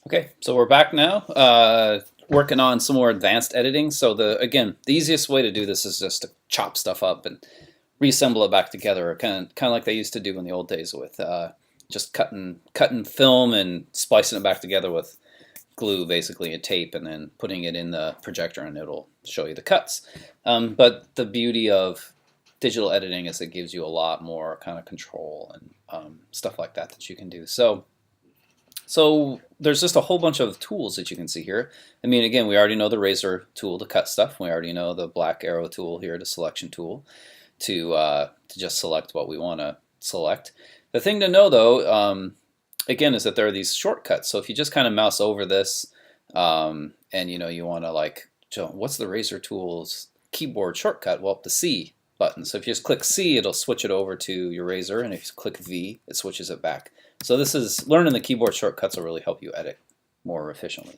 Okay, so we're back now, working on some more advanced editing. So the easiest way to do this is just to chop stuff up and reassemble it back together, kind of like they used to do in the old days with just cutting film and splicing it back together with glue, basically, and tape, and then putting it in the projector, and it'll show you the cuts. But the beauty of digital editing is it gives you a lot more kind of control and stuff like that that you can do. So there's just a whole bunch of tools that you can see here. I mean, again, we already know the razor tool to cut stuff. We already know the black arrow tool here, the selection tool, to just select what we want to select. The thing to know, though, again, is that there are these shortcuts. So if you just kind of mouse over this, and you want to like, what's the razor tool's keyboard shortcut? Well, the C button. So if you just click C, it'll switch it over to your razor, and if you click V, it switches it back. So this is learning the keyboard shortcuts will really help you edit more efficiently.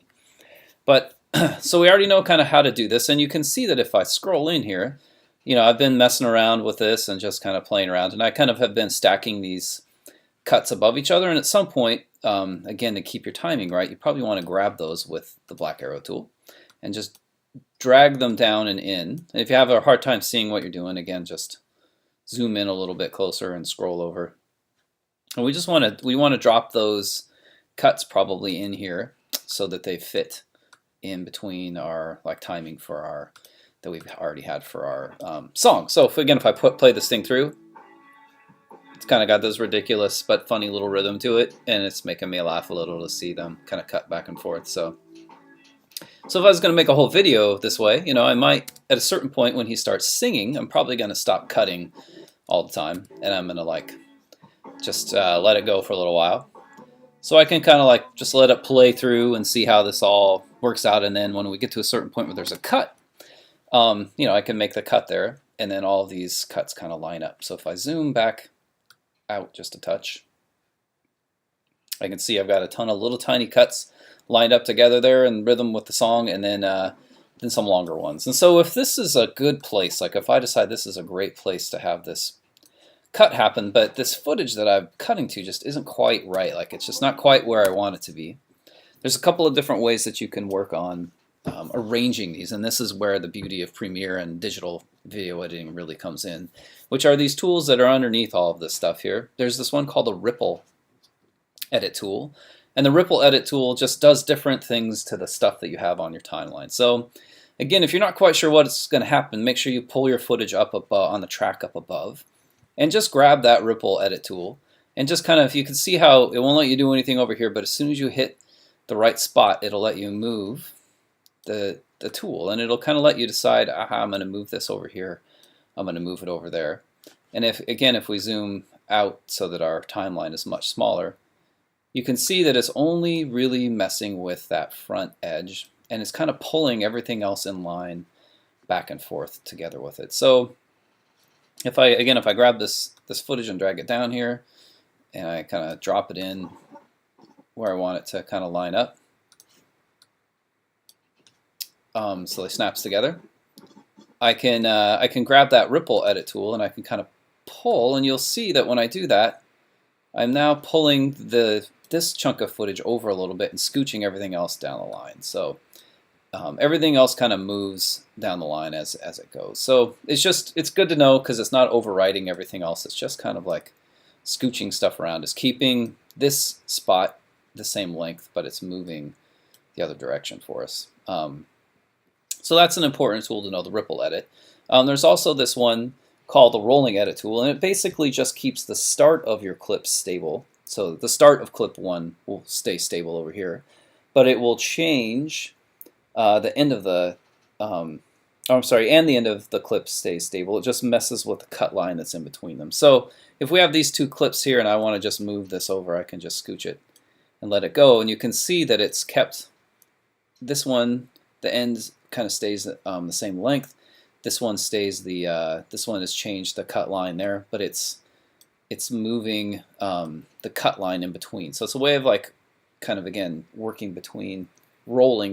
But so we already know kind of how to do this, and you can see that if I scroll in here, I've been messing around with this and just kind of playing around, and I kind of have been stacking these cuts above each other, and at some point, again, to keep your timing right, you probably want to grab those with the black arrow tool and just drag them down and in. And if you have a hard time seeing what you're doing, again, just zoom in a little bit closer and scroll over. And we want to drop those cuts probably in here so that they fit in between our timing for our that we've already had for our song. So if I play this thing through, it's kind of got this ridiculous but funny little rhythm to it, and it's making me laugh a little to see them kind of cut back and forth. So if I was going to make a whole video this way, I might, at a certain point when he starts singing, I'm probably going to stop cutting all the time, and I'm going to just let it go for a little while. So I can kind of just let it play through and see how this all works out, and then when we get to a certain point where there's a cut, I can make the cut there, and then all of these cuts kind of line up. So if I zoom back out just a touch, I can see I've got a ton of little tiny cuts lined up together there in rhythm with the song, and then some longer ones. And so if this is a good place, if I decide this is a great place to have this cut happen, but this footage that I'm cutting to just isn't quite right, it's just not quite where I want it to be, there's a couple of different ways that you can work on arranging these, and this is where the beauty of Premiere and digital video editing really comes in, which are these tools that are underneath all of this stuff here. There's this one called the Ripple Edit tool, and the Ripple Edit tool just does different things to the stuff that you have on your timeline. So again, if you're not quite sure what's going to happen, make sure you pull your footage up above, on the track up above, and just grab that Ripple Edit tool, and just kind of, you can see how it won't let you do anything over here, but as soon as you hit the right spot, it'll let you move the tool, and it'll kind of let you decide, I'm going to move this over here, I'm going to move it over there. And if we zoom out so that our timeline is much smaller, you can see that it's only really messing with that front edge, and it's kind of pulling everything else in line back and forth together with it. So if I grab this footage and drag it down here, and I kind of drop it in where I want it to kind of line up, so it snaps together, I can grab that Ripple Edit tool, and I can kind of pull, and you'll see that when I do that, I'm now pulling this chunk of footage over a little bit and scooching everything else down the line. So everything else kind of moves down the line as it goes. So it's good to know, because it's not overriding everything else. It's just kind of like scooching stuff around. It's keeping this spot the same length, but it's moving the other direction for us. So that's an important tool to know, the Ripple Edit. There's also this one called the Rolling Edit tool, and it basically just keeps the start of your clips stable. So the start of clip 1 will stay stable over here, but it will change the end of the, and the end of the clip stays stable. It just messes with the cut line that's in between them. So if we have these two clips here and I want to just move this over, I can just scooch it and let it go, and you can see that it's kept this one, the end kind of stays the same length. This one stays this one has changed the cut line there, but it's moving the cut line in between. So it's a way of kind of, again, rolling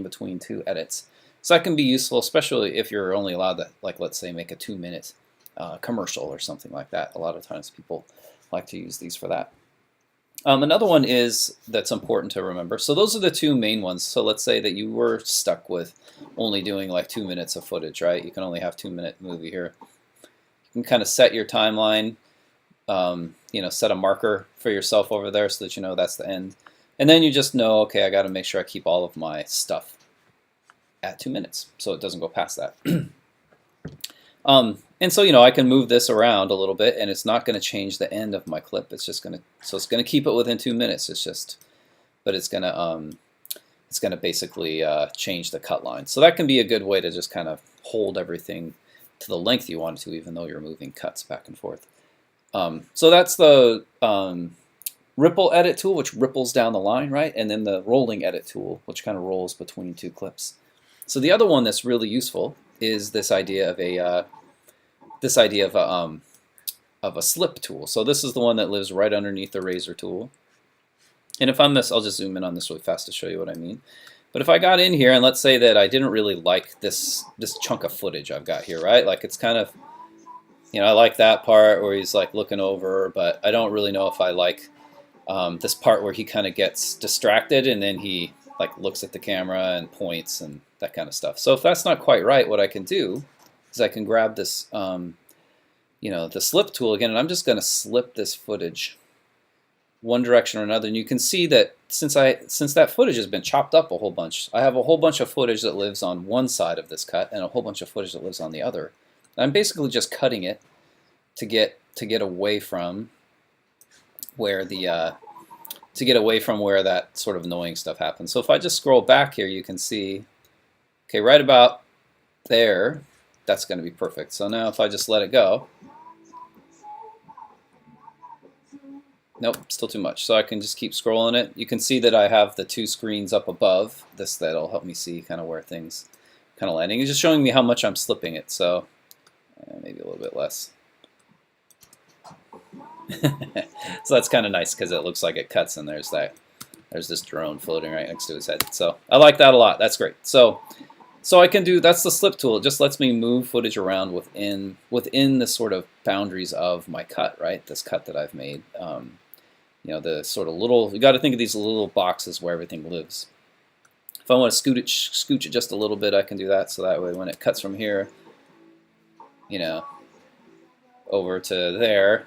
between two edits. So that can be useful, especially if you're only allowed to, let's say, make a 2-minute commercial or something like that. A lot of times people like to use these for that. Another one is that's important to remember. So those are the two main ones. So let's say that you were stuck with only doing like 2 minutes of footage, right? You can only have 2 minute movie here. You can kind of set your timeline, set a marker for yourself over there so that you know that's the end. And then you just know, okay, I got to make sure I keep all of my stuff at 2 minutes so it doesn't go past that. And so, I can move this around a little bit, and it's not going to change the end of my clip. It's just going to, so it's going to keep it within 2 minutes. But it's going to basically change the cut line. So that can be a good way to just kind of hold everything to the length you want it to, even though you're moving cuts back and forth. So that's the ripple edit tool, which ripples down the line, right? And then the rolling edit tool, which kind of rolls between two clips. So the other one that's really useful is this idea of a slip tool. So this is the one that lives right underneath the razor tool. And if I'm this, I'll just zoom in on this really fast to show you what I mean. But if I got in here and let's say that I didn't really like this chunk of footage I've got here, right? Like it's kind of, I like that part where he's like looking over, but I don't really know if I like this part where he kind of gets distracted and then he like looks at the camera and points and that kind of stuff. So if that's not quite right, what I can do is I can grab this, the slip tool again, and I'm just going to slip this footage one direction or another. And you can see that since that footage has been chopped up a whole bunch, I have a whole bunch of footage that lives on one side of this cut and a whole bunch of footage that lives on the other. And I'm basically just cutting it to get away from where that sort of annoying stuff happens. So if I just scroll back here, you can see, okay, right about there, that's going to be perfect. So now if I just let it go, nope, still too much. So I can just keep scrolling it. You can see that I have the two screens up above. That'll help me see kind of where things kind of landing. It's just showing me how much I'm slipping it. So maybe a little bit less. So that's kind of nice because it looks like it cuts and there's this drone floating right next to his head. So I like that a lot. That's great. So I can do, that's the slip tool. It just lets me move footage around within the sort of boundaries of my cut, right? This cut that I've made. The sort of little, you got to think of these little boxes where everything lives. If I want to scooch it just a little bit, I can do that. So that way when it cuts from here, over to there,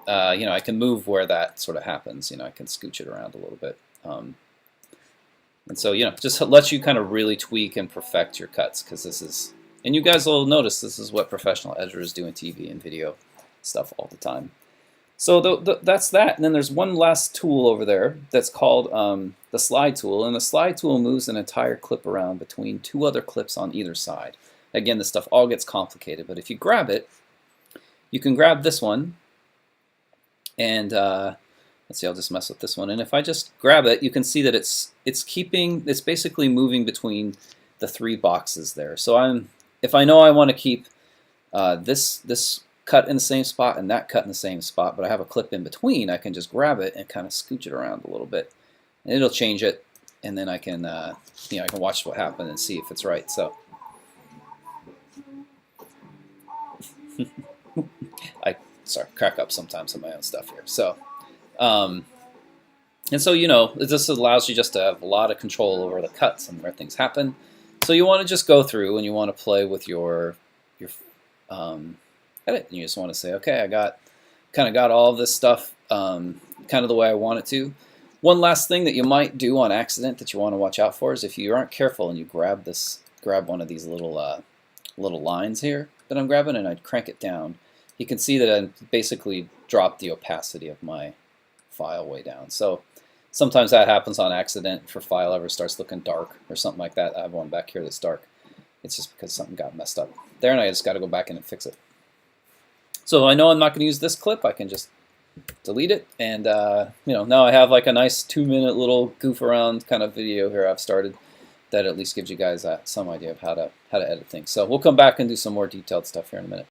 I can move where that sort of happens. I can scooch it around a little bit. And so, just lets you kind of really tweak and perfect your cuts because this is, and you guys will notice this is what professional editors do in TV and video stuff all the time. So that's that. And then there's one last tool over there that's called the slide tool. And the slide tool moves an entire clip around between two other clips on either side. Again, this stuff all gets complicated, but if you grab it, you can grab this one and let's see, I'll just mess with this one. And if I just grab it, you can see that it's basically moving between the three boxes there. So if I know I want to keep this cut in the same spot and that cut in the same spot, but I have a clip in between, I can just grab it and kind of scooch it around a little bit, and it'll change it, and then I can I can watch what happened and see if it's right. So I crack up sometimes on my own stuff here. So and so this allows you just to have a lot of control over the cuts and where things happen. So you want to just go through and you want to play with your edit. And you just want to say, okay, I kind of got all of this stuff kind of the way I want it to. One last thing that you might do on accident that you want to watch out for is if you aren't careful and you grab one of these little lines here that I'm grabbing and I crank it down, you can see that I basically dropped the opacity of my file way down. So sometimes that happens on accident if your file ever starts looking dark or something like that. I have one back here that's dark. It's just because something got messed up there and I just got to go back in and fix it. So I know I'm not going to use this clip. I can just delete it, and now I have like a nice 2-minute little goof around kind of video here I've started that at least gives you guys some idea of how to edit things. So we'll come back and do some more detailed stuff here in a minute.